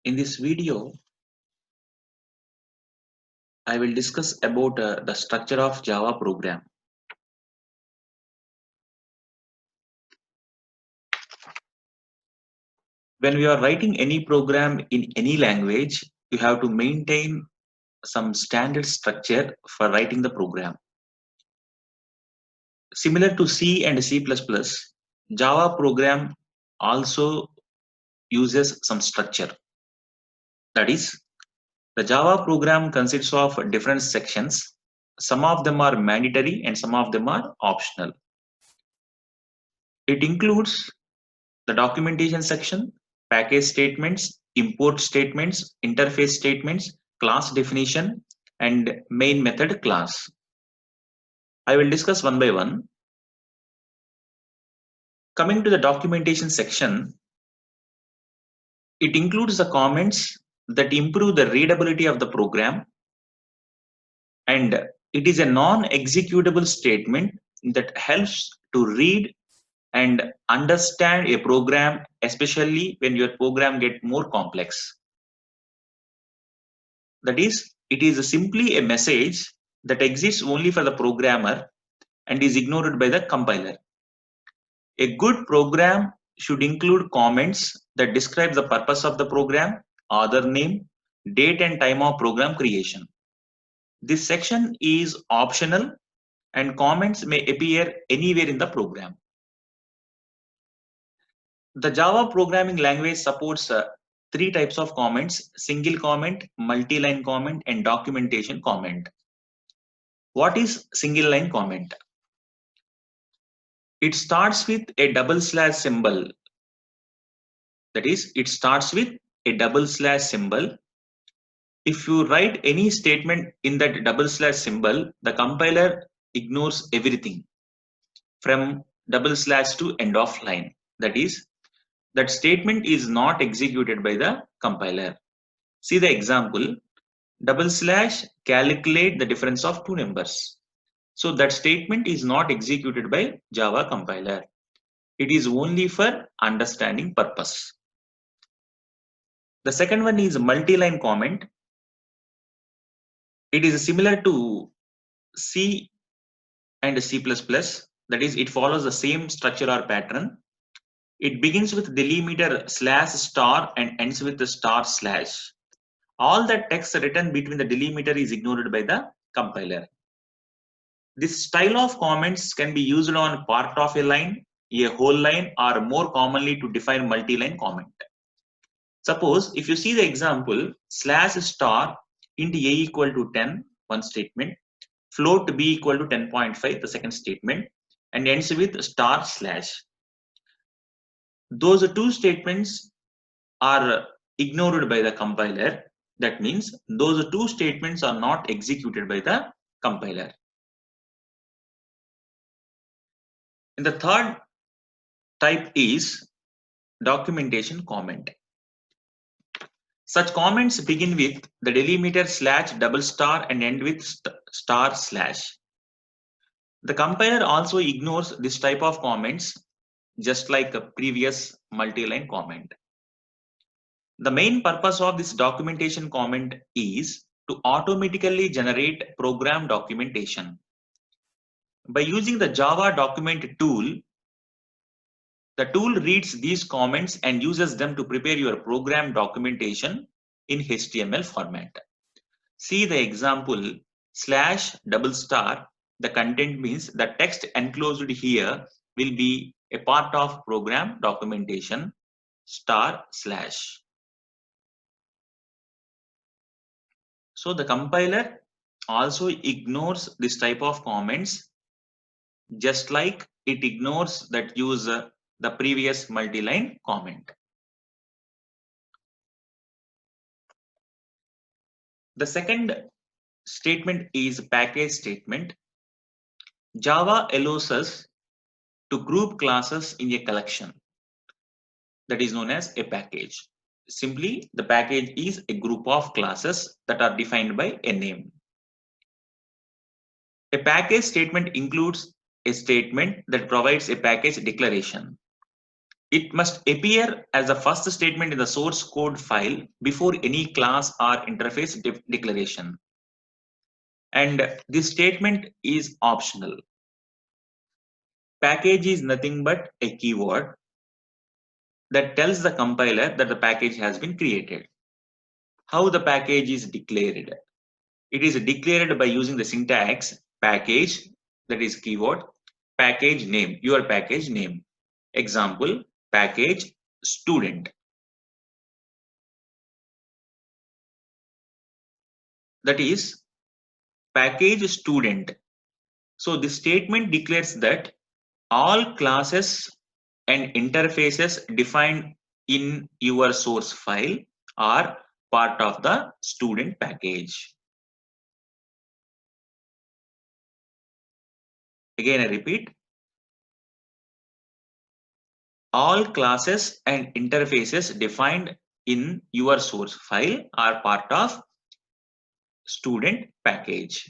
In this video, I will discuss about the structure of Java program. When we are writing any program in any language, you have to maintain some standard structure for writing the program. Similar to C and C++, Java program also uses some structure. That is, the Java program consists of different sections. Some of them are mandatory and some of them are optional. It includes the documentation section, package statements, import statements, interface statements, class definition, and main method class. I will discuss one by one. Coming to the documentation section, it includes the comments that improve the readability of the program, and it is a non-executable statement that helps to read and understand a program, especially when your program gets more complex. That is, it is simply a message that exists only for the programmer and is ignored by the compiler. A good program should include comments that describe the purpose of the program, author name, date and time of program creation. This section is optional and comments may appear anywhere in the program. The Java programming language supports three types of comments: single comment, multi-line comment, and documentation comment. What is single line comment? It starts with a double slash symbol. That is, it starts with a double slash symbol. If you write any statement in that double slash symbol, the compiler ignores everything from double slash to end of line. That is, that statement is not executed by the compiler. See the example, double slash calculate the difference of two numbers. So that statement is not executed by Java compiler. It is only for understanding purpose. The second one is multi-line comment. It is similar to C and C++. That is, it follows the same structure or pattern. It begins with delimiter slash star and ends with the star slash. All the text written between the delimiter is ignored by the compiler. This style of comments can be used on part of a line, a whole line, or more commonly to define multi-line comment. Suppose if you see the example, slash star int a equal to 10, one statement, float b equal to 10.5, the second statement, and ends with star slash. Those two statements are ignored by the compiler. That means those two statements are not executed by the compiler. And the third type is documentation comment. Such comments begin with the delimiter slash double star and end with star slash. The compiler also ignores this type of comments, just like a previous multi-line comment. The main purpose of this documentation comment is to automatically generate program documentation. By using the Java document tool, the tool reads these comments and uses them to prepare your program documentation in HTML format. See the example slash double star. The content means the text enclosed here will be a part of program documentation star slash. So the compiler also ignores this type of comments, just like it ignores that use the previous multi-line comment. The second statement is package statement. Java allows us to group classes in a collection that is known as a package. Simply, the package is a group of classes that are defined by a name. A package statement includes a statement that provides a package declaration. it must appear as the first statement in the source code file before any class or interface declaration. And this statement is optional. Package is nothing but a keyword that tells the compiler that the package has been created. How the package is declared? It is declared by using the syntax package, that is keyword, package name, your package name. Example, package student. That is package student. So this statement declares that all classes and interfaces defined in your source file are part of the student package. Again, I repeat, all classes and interfaces defined in your source file are part of student package.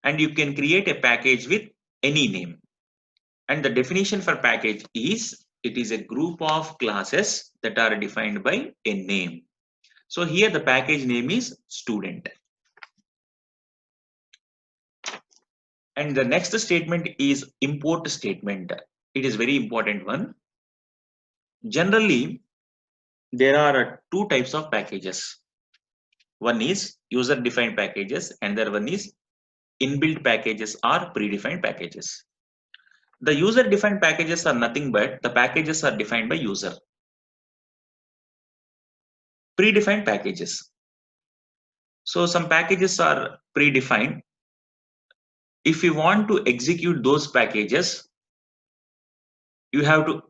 And you can create a package with any name. And the definition for package is, it is a group of classes that are defined by a name. So here the package name is student. And the next statement is import statement. It is very important one. Generally, there are two types of packages. One is user defined packages and the other one is inbuilt packages or predefined packages. The user defined packages are nothing but the packages are defined by user. Predefined packages. So some packages are predefined. If you want to execute those packages, you have to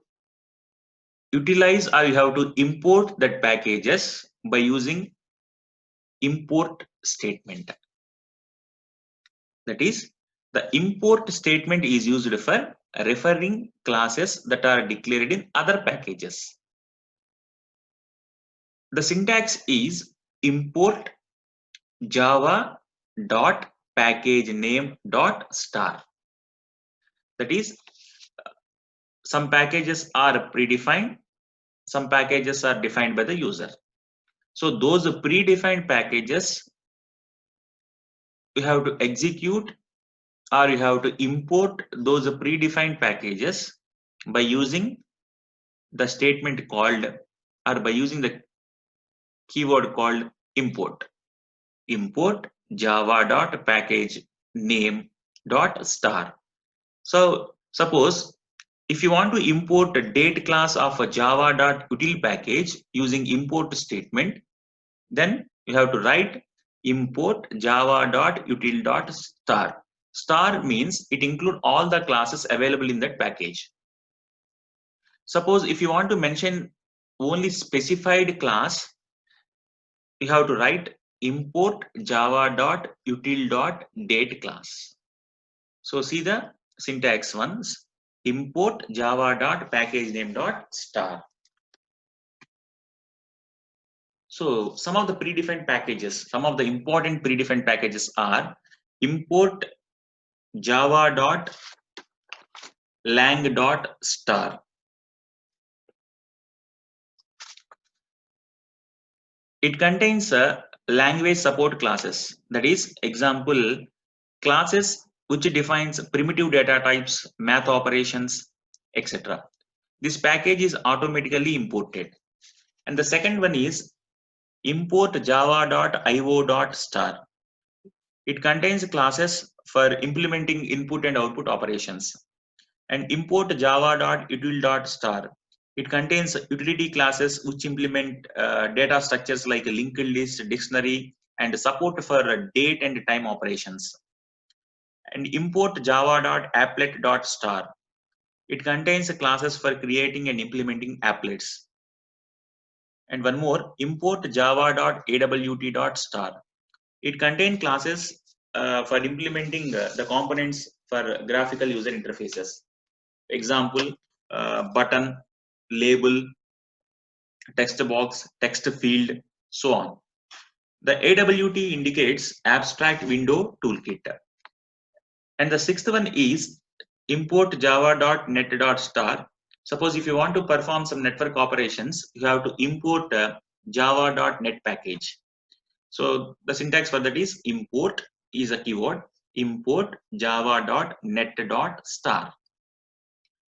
utilize or you have to import that packages by using import statement. That is, the import statement is used for referring classes that are declared in other packages. The syntax is import java dot package name dot star. That is, some packages are predefined, some packages are defined by the user. So those predefined packages you have to execute or you have to import those predefined packages by using the statement called or by using the keyword called import. Import java dot package name dot star. So suppose if you want to import a date class of a java dot util package using import statement, then you have to write import java dot util dot star. Star means it includes all the classes available in that package. Suppose if you want to mention only specified class, you have to write import java dot util dot date class. So see the syntax ones, import java dot package name dot star. So some of the predefined packages, some of the important predefined packages are import java dot lang dot star. It contains language support classes. That is, example, classes which defines primitive data types, math operations, etc. This package is automatically imported. And the second one is import java.io.star. It contains classes for implementing input and output operations. And import java.util.star. It contains utility classes which implement data structures like a linked list, dictionary, and support for date and time operations. And import java.applet.star. It contains classes for creating and implementing applets. And one more, import java.awt.star. It contains classes for implementing the components for graphical user interfaces. Example, button, label, text box, text field, so on. The AWT indicates abstract window toolkit. And the sixth one is import java.net.star. Suppose if you want to perform some network operations, you have to import java.net package. So the syntax for that is import is a keyword, import java.net.star.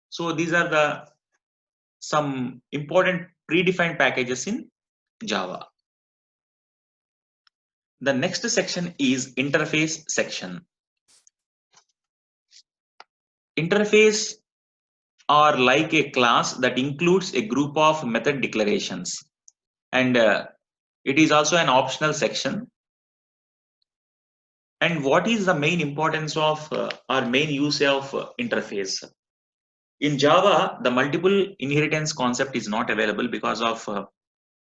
So these are the some important predefined packages in Java. The next section is interface section. Interface are like a class that includes a group of method declarations, and it is also an optional section. And what is the main importance of or main use of interface? In Java, the multiple inheritance concept is not available because of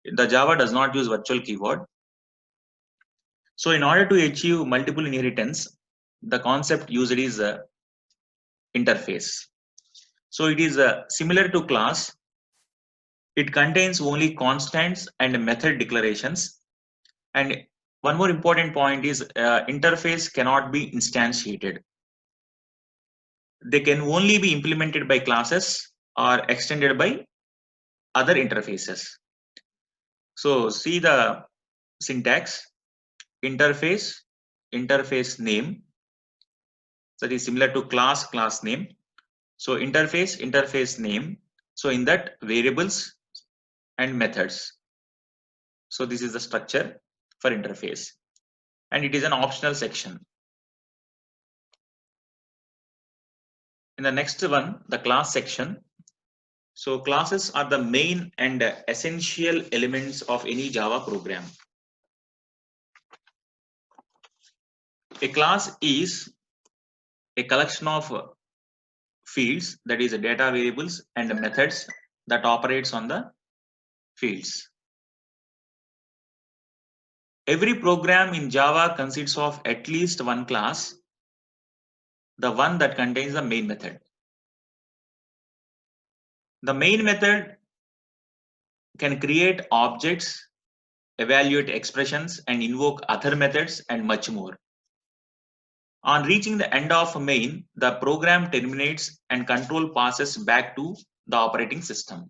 the Java does not use virtual keyword. So in order to achieve multiple inheritance, the concept used is interface. So it is similar to class. It contains only constants and method declarations. And one more important point is interface cannot be instantiated. They can only be implemented by classes or extended by other interfaces. So see the syntax: interface, interface name. That is similar to class name. So interface name. So in that, variables and methods. So this is the structure for interface, and it is an optional section. In the next one, the class section. So classes are the main and essential elements of any Java program. A class is a collection of fields, that is data variables and methods that operates on the fields. Every program in Java consists of at least one class, the one that contains the main method. The main method can create objects, evaluate expressions, and invoke other methods, and much more. On reaching the end of main, the program terminates and control passes back to the operating system.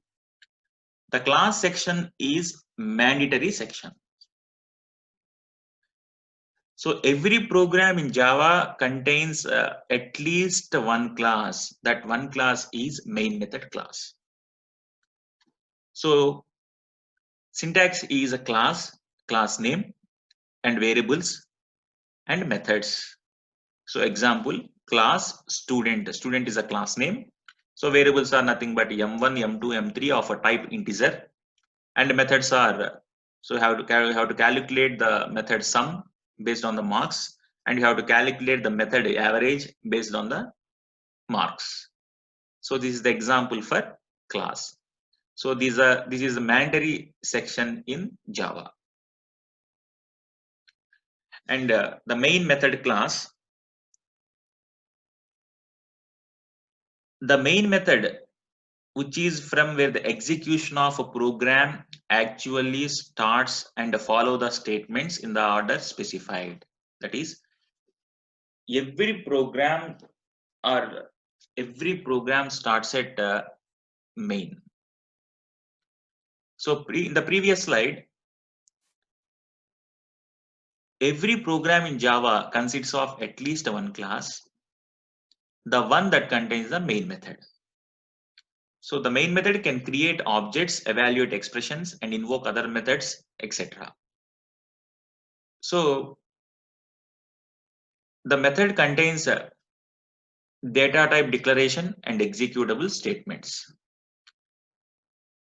The class section is mandatory section. So every program in Java contains at least one class. That one class is main method class. So syntax is a class name, and variables and methods. So example, class student. Student is a class name. So variables are nothing but m1, m2, m3 of a type integer, and methods are, so you have to calculate the method sum based on the marks, and you have to calculate the method average based on the marks. So this is the example for class. So this is a mandatory section in Java. And the main method class, the main method, which is from where the execution of a program actually starts and follow the statements in the order specified. That is, every program starts at main. So in the previous slide, every program in Java consists of at least one class, the one that contains the main method. So the main method can create objects, evaluate expressions, and invoke other methods, etc. So the method contains a data type declaration and executable statements.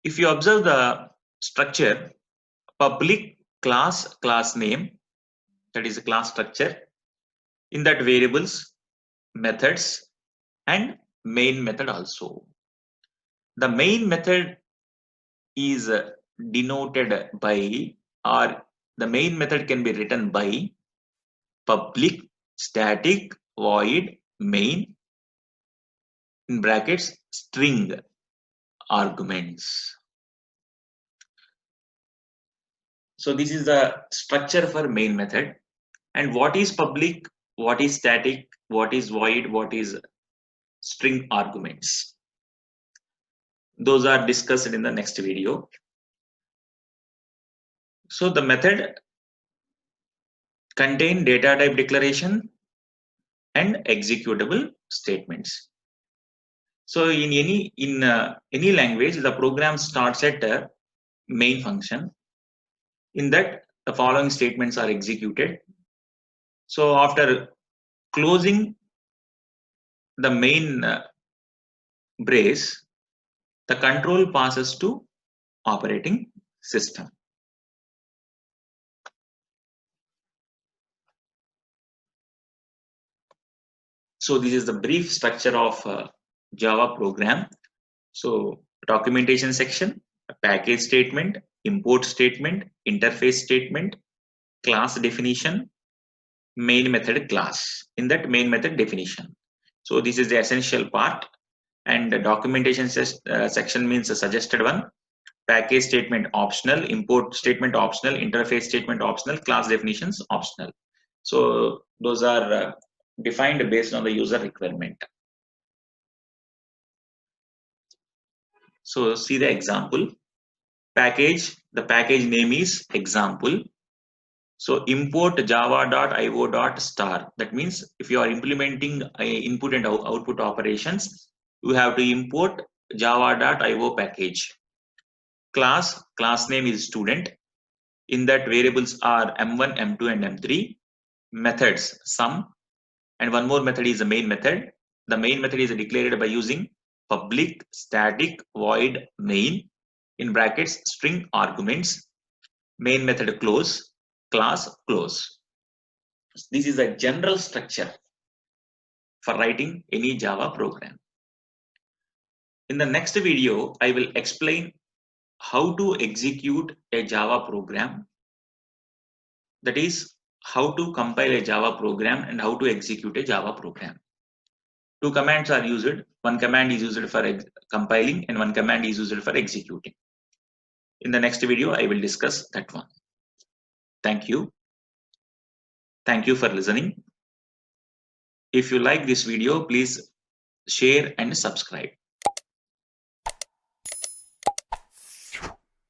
If you observe the structure, public class name, that is a class structure, in that variables, methods, and main method also. The main method is denoted by, or the main method can be written by public static void main in brackets string arguments. So this is the structure for main method. And what is public, what is static, what is void, what is string arguments. Those are discussed in the next video. So the method contain data type declaration and executable statements. So in any language, the program starts at a main function. In that, the following statements are executed. So after closing the main brace, the control passes to operating system. So this is the brief structure of Java program. So documentation section, a package statement, import statement, interface statement, class definition, main method class. In that main method definition. So this is the essential part, and the documentation section means a suggested one. Package statement optional, import statement optional, interface statement optional, class definitions optional. So those are defined based on the user requirement. So see the example. Package, the package name is example. So import java.io.star. That means if you are implementing input and output operations, you have to import java.io package. Class name is student. In that, variables are m1, m2 and m3. Methods sum, and one more method is the main method. The main method is declared by using public static void main in brackets string arguments, main method close, class close. This is a general structure for writing any Java program. In the next video, I will explain how to execute a Java program. That is, how to compile a Java program and how to execute a Java program. Two commands are used. One command is used for compiling and one command is used for executing. In the next video, I will discuss that one. Thank you. Thank you for listening. If you like this video, please share and subscribe.